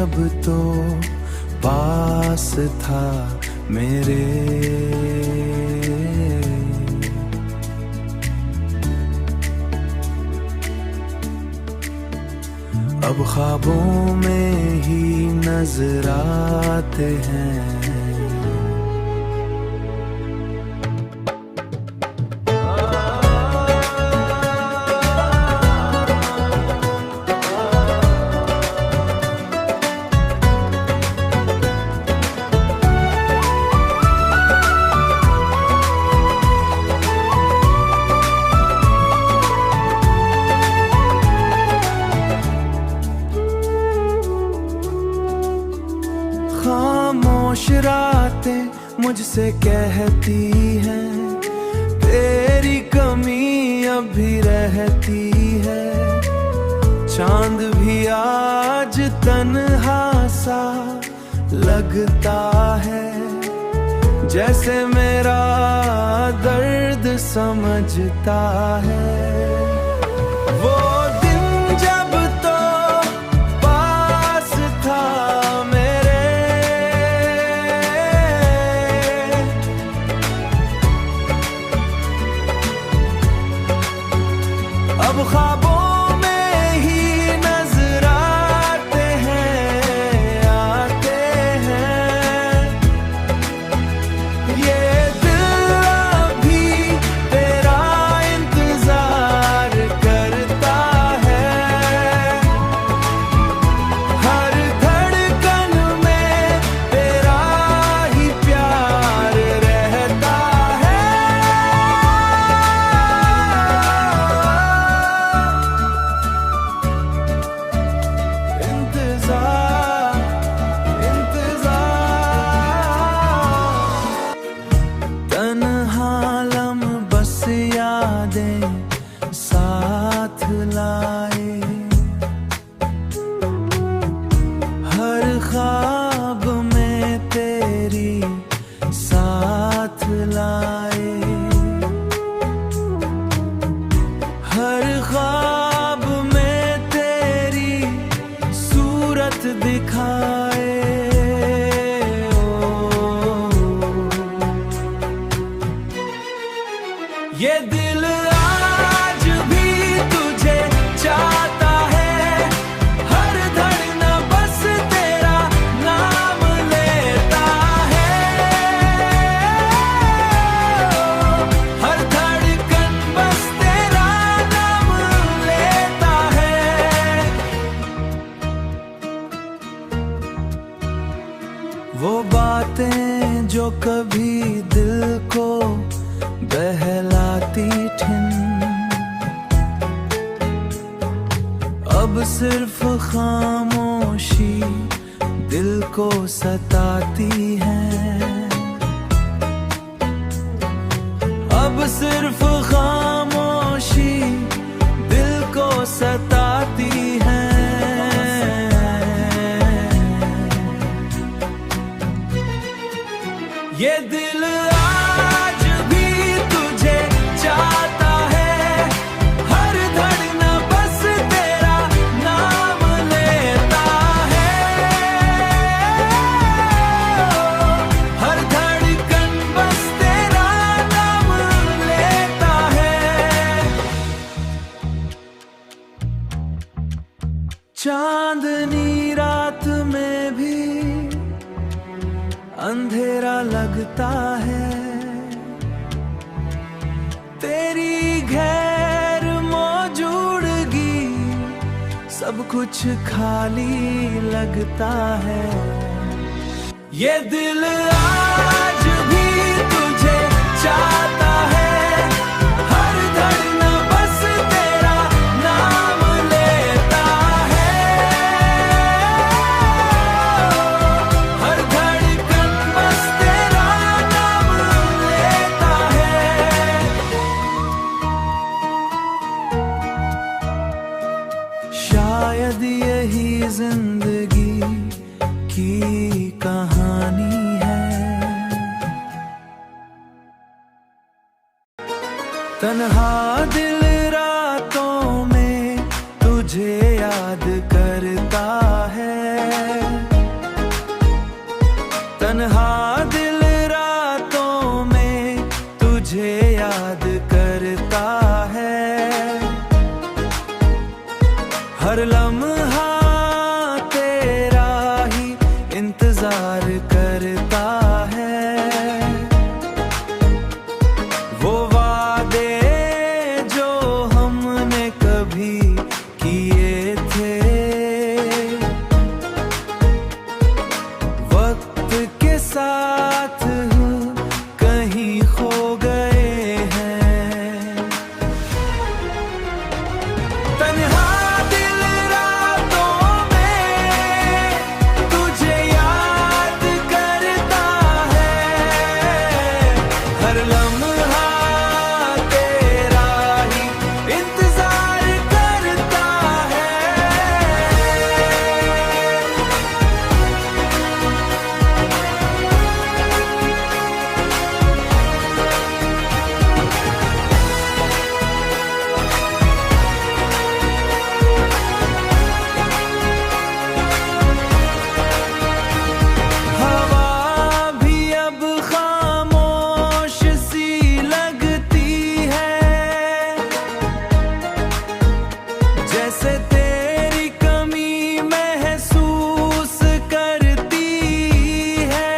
जब तो पास था मेरे, अब ख्वाबों में ही नजर आते हैं। खामोश रातें मुझसे कहती हैं, तेरी कमी अब भी रहती है। चांद भी आज तन्हा सा लगता है, जैसे मेरा दर्द समझता है। वो दिन जब तो पास था अब ख्वाबों में ही नजर आते हैं, आते हैं। ये दिल अभी तेरा इंतजार करता है, हर धड़कन में तेरा ही प्यार रहता है। तन्हा लम्हा बस यादें साथ लाए, हर ख्वाब में तेरी साथ लाए, हर ख्वाब में तेरी सूरत दिखाए। ये दिल आज भी तुझे चाहता है, हर धड़कन बस तेरा नाम लेता है, हर धड़कन बस तेरा नाम लेता है। वो बातें जो कभी दिल को बहलाती ठिन, अब सिर्फ खामोशी दिल को सताती है। अब सिर्फ खामोशी दिल को सताती है। ये दिल आज भी तुझे चाहता है, हर धड़कन बस तेरा नाम लेता है, हर धड़कन बस तेरा नाम लेता है। चांदनी रात में भी अंधेरा लगता है, तेरी गैर मौजूदगी सब कुछ खाली लगता है। ये दिल आज भी तुझे चाहता है, हर धड़कन बस तेरा नाम लेता है, हर धड़कन बस तेरा नाम लेता है। शायद यही जिंदगी की कहानी है, तन्हा दिल रातों में तुझे याद करता है। हर लम्हा तेरा ही इंतजार करता है। वो वादे जो हमने कभी किए थे, वक्त के साथ कहीं खो गए हैं। तन्हा दिल रातों में तुझे याद करता है। हर लम्हा तेरा ही इंतजार करता है। हवा भी अब खामोश सी लगती है, जैसे तेरी कमी महसूस करती है।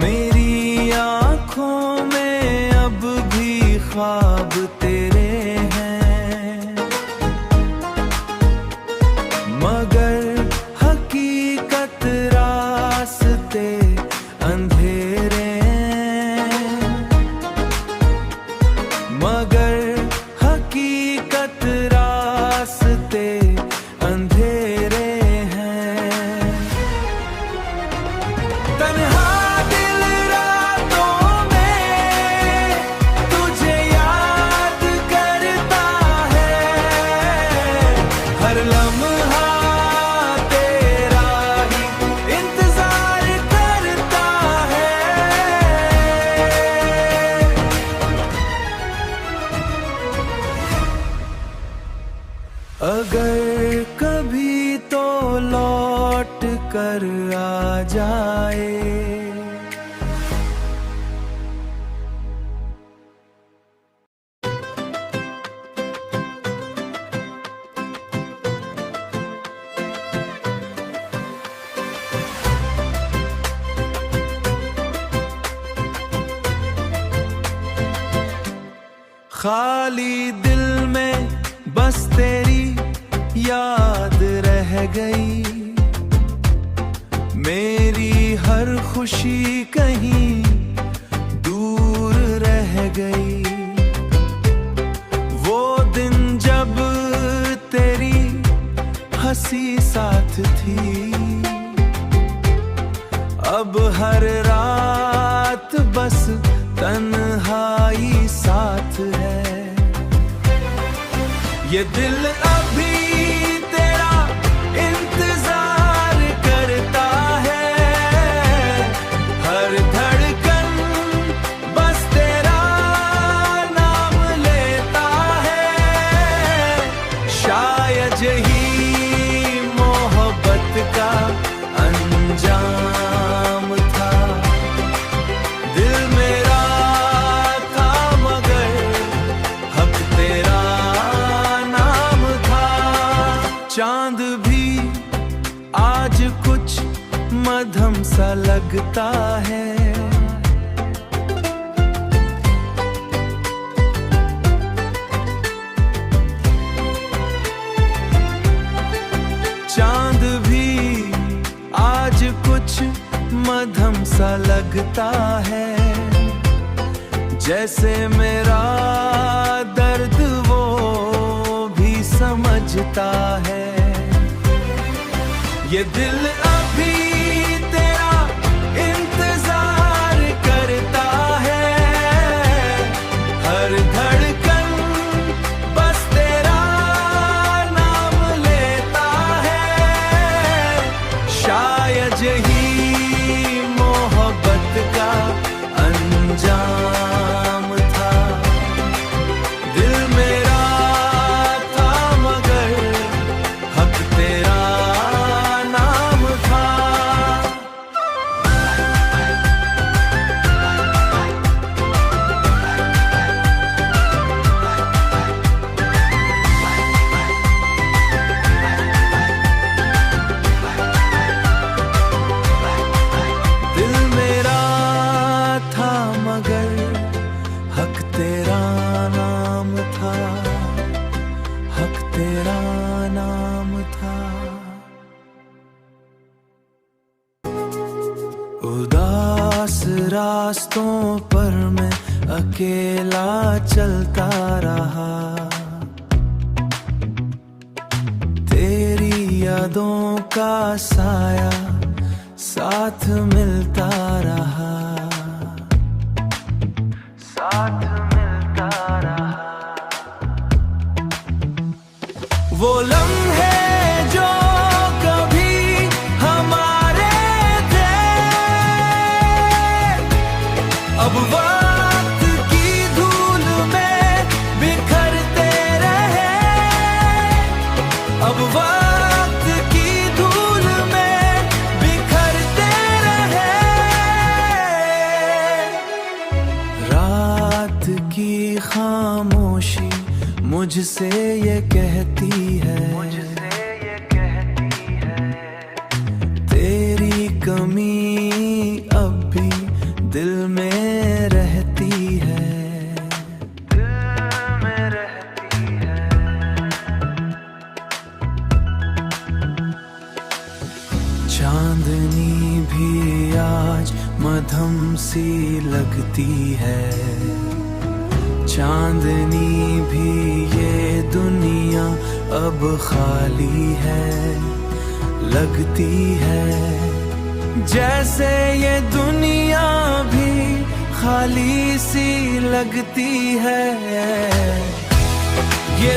मेरी आँखों में अब भी ख्वाब तेरे हैं, मगर हकीकत रास्ते अंधेरे हैं। मगर हकीकत रास्ते अंधेरे हैं। तन्हा दिल रातों में तुझे याद करता है। हर लम्हा तेरा ही इंतजार करता है। अगर कभी तो लौट कर आ जाए, खाली दिल में बस तेरी याद रह गई। मेरी हर खुशी कहीं दूर रह गई। वो दिन जब तेरी हंसी साथ थी, अब हर रात बस तन्हाई साथ है। ये दिल अभी तेरा इंतजार करता है। हर धड़कन बस तेरा नाम लेता है। शायद यही मोहब्बत का अंजाम था। दिल मेरा था मगर हक तेरा नाम था। चांद भी आज कुछ मध्यम सा लगता है। चांद भी आज कुछ मध्यम सा लगता है। जैसे मेरा दर्द वो भी समझता है। ये दिल अभी तेरा इंतजार करता है। हर धड़कन बस तेरा नाम लेता है। शायद यही मोहब्बत का अंजाम था। दिल मेरा था मगर हक तेरा नाम था। था, हक तेरा नाम था। उदास रास्तों पर मैं अकेला चलता रहा, तेरी यादों का साया साथ मिलता रहा, साथ मिलता रहा। वो लम्हे जो कभी हमारे थे, अब वक्त की धूल में बिखरते रहे, अब वक्त की धूल में बिखरते रहे। रात की खामोशी मुझसे ये कहती है, तेरी कमी अब भी दिल में रहती है, दिल में रहती है। चांदनी भी आज मधम सी लगती है, चांदनी भी ये दुनिया अब खाली है, लगती है। जैसे ये दुनिया भी खाली सी लगती है, ये